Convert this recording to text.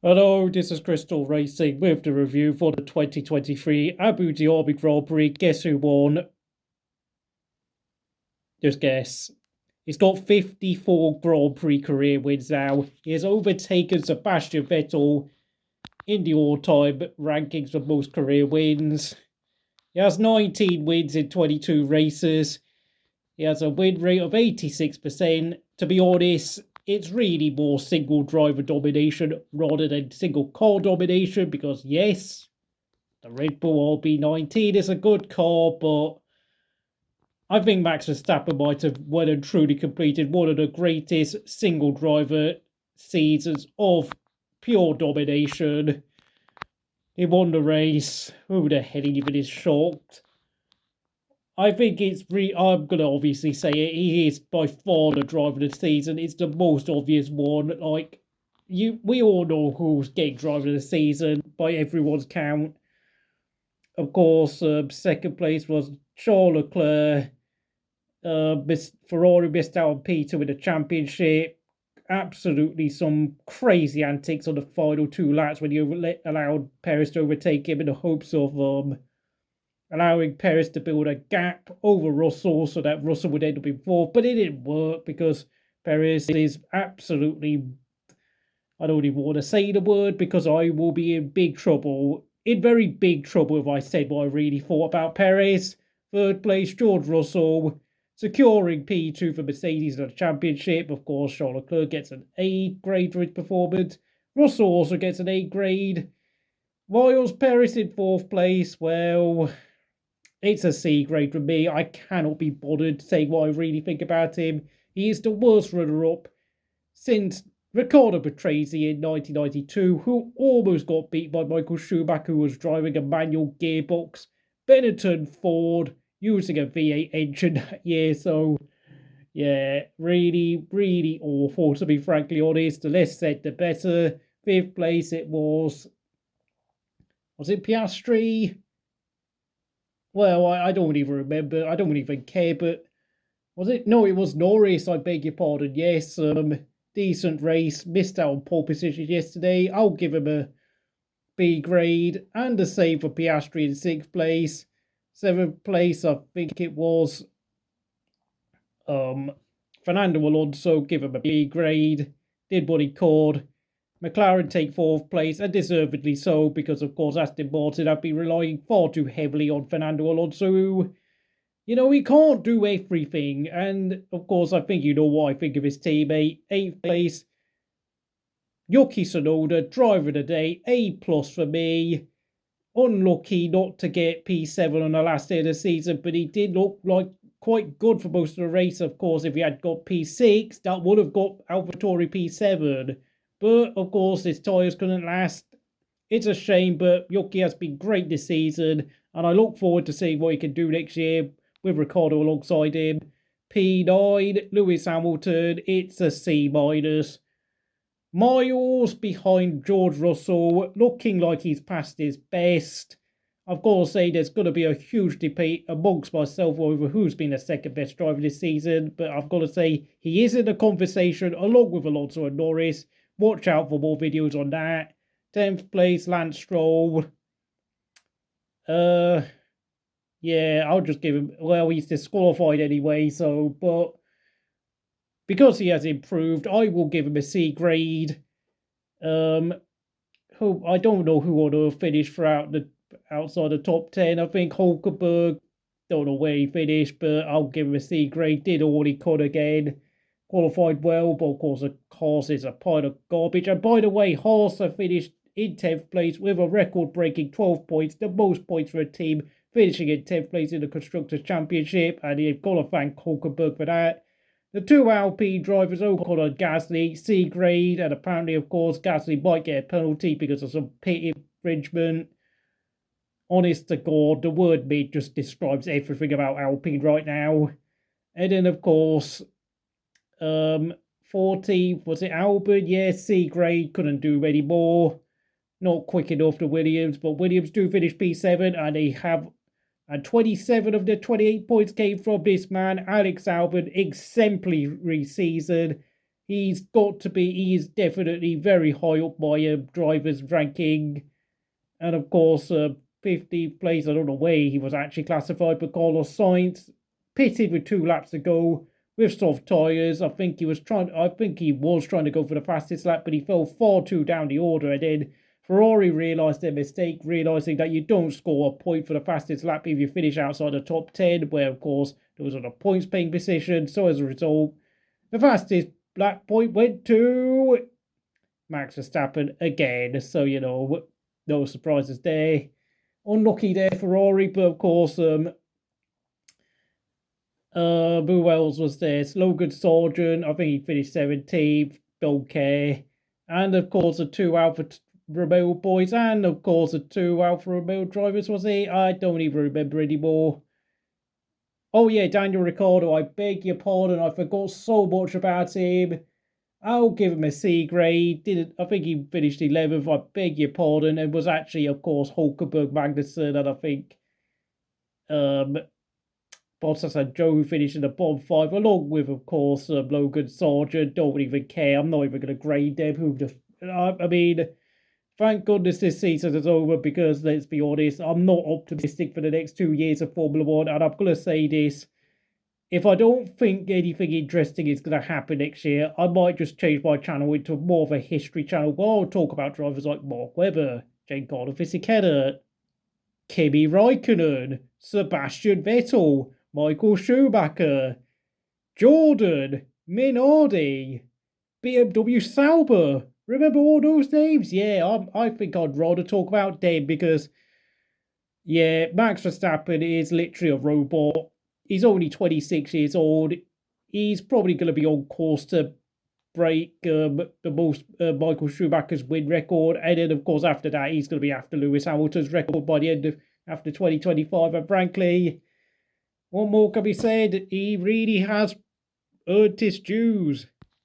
Hello, this is Crystal Racing with the review for the 2023 Abu Dhabi Grand Prix. Guess who won? Just guess. He's got 54 Grand Prix career wins now. He has overtaken Sebastian Vettel in the all-time rankings for most career wins. He has 19 wins in 22 races. He has a win rate of 86%. To be honest, it's really more single driver domination rather than single car domination because, yes, the Red Bull RB19 is a good car, but I think Max Verstappen might have well and truly completed one of the greatest single driver seasons of pure domination. He won the race. Who the hell even is shocked? I think I'm going to obviously say it. He is by far the driver of the season. It's the most obvious one. We all know who's getting driver of the season by everyone's count. Of course, second place was Charles Leclerc. Ferrari missed out on P2 in the championship. Absolutely some crazy antics on the final two laps when you allowed Perez to overtake him in the hopes of allowing Perez to build a gap over Russell so that Russell would end up in fourth. But it didn't work because Perez is absolutely, I don't even want to say the word because I will be in big trouble. In very big trouble if I said what I really thought about Perez. Third place, George Russell, securing P2 for Mercedes in the championship. Of course, Charles Leclerc gets an A grade for his performance. Russell also gets an A grade. Whilst Perez in fourth place, well, it's a C grade for me. I cannot be bothered saying what I really think about him. He is the worst runner-up since Riccardo Patrese in 1992, who almost got beat by Michael Schumacher, who was driving a manual gearbox. Benetton Ford using a V8 engine that year, so yeah, really, really awful, to be frankly honest. The less said, the better. Fifth place, it was it Piastri? Well, I don't even remember. I don't even care, but was it? No, it was Norris, I beg your pardon. Yes, decent race. Missed out on pole position yesterday. I'll give him a B grade. And the same for Piastri in sixth place. Seventh place, I think it was Fernando Alonso, give him a B grade. Did what he could. McLaren take fourth place, and deservedly so, because of course Aston Martin have been relying far too heavily on Fernando Alonso, who, he can't do everything. And of course, I think you know what I think of his teammate. Eighth place, Yuki Tsunoda, driver of the day, A plus for me. Unlucky not to get P7 on the last day of the season, but he did look like quite good for most of the race. Of course, if he had got P6, that would have got AlphaTauri P7. But, of course, his tyres couldn't last. It's a shame, but Yuki has been great this season, and I look forward to seeing what he can do next year with Ricciardo alongside him. P9, Lewis Hamilton, it's a C-. Miles behind George Russell, looking like he's past his best. I've got to say there's going to be a huge debate amongst myself over who's been the second best driver this season, but I've got to say he is in the conversation along with Alonso and Norris. Watch out for more videos on that. 10th place, Lance Stroll. Yeah, I'll just give him, well, he's disqualified anyway, so, but because he has improved, I will give him a C grade. Who I don't know who on earth finished outside the top 10. I think Hulkenberg, don't know where he finished, but I'll give him a C grade. Did all he could again. Qualified well, but of course, Haas is a pile of garbage. And by the way, Haas have finished in 10th place with a record-breaking 12 points, the most points for a team, finishing in 10th place in the Constructors' Championship. And you've got to thank Hulkenberg for that. The two Alpine drivers, Ocon and Gasly, C grade, and apparently, of course, Gasly might get a penalty because of some pit infringement. Honest to God, the word mid just describes everything about Alpine right now. And then, of course, 14th, was it Albon? Yes, C grade, couldn't do any more. Not quick enough to Williams, but Williams do finish P7, and they have, and 27 of the 28 points came from this man, Alex Albon, exemplary season. He is definitely very high up by a driver's ranking. And of course, 50th place, I don't know where he was actually classified, but Carlos Sainz pitted with 2 laps to go with soft tyres. I think he was trying to go for the fastest lap, but he fell far too down the order. And then Ferrari realised their mistake, realising that you don't score a point for the fastest lap if you finish outside the top 10, where of course those are the points paying position. So as a result, the fastest lap point went to Max Verstappen again. So, no surprises there. Unlucky there, Ferrari, but of course, who else was there? Logan Sargent, I think he finished 17th, don't care. And of course, the 2 Alfa Romeo boys, and of course, the 2 Alfa Romeo drivers, was he? I don't even remember anymore. Oh yeah, Daniel Ricciardo, I beg your pardon, I forgot so much about him. I'll give him a C grade. I think he finished 11th. I beg your pardon. It was actually, of course, Hulkenberg, Magnussen, and I think Bottas and Joe who finished in the bottom 5, along with, of course, Logan Sargent. Don't even care. I'm not even going to grade them. I mean, thank goodness this season is over because, let's be honest, I'm not optimistic for the next 2 years of Formula 1. And I'm going to say this. If I don't think anything interesting is going to happen next year, I might just change my channel into more of a history channel where I'll talk about drivers like Mark Webber, Giancarlo Fisichella, Kimi Raikkonen, Sebastian Vettel, Michael Schumacher, Jordan, Minardi, BMW Sauber. Remember all those names? Yeah, I think I'd rather talk about them because, yeah, Max Verstappen is literally a robot. He's only 26 years old. He's probably going to be on course to break the most Michael Schumacher's win record. And then, of course, after that, he's going to be after Lewis Hamilton's record by the end of after 2025. And frankly, what more can be said? He really has earned his dues.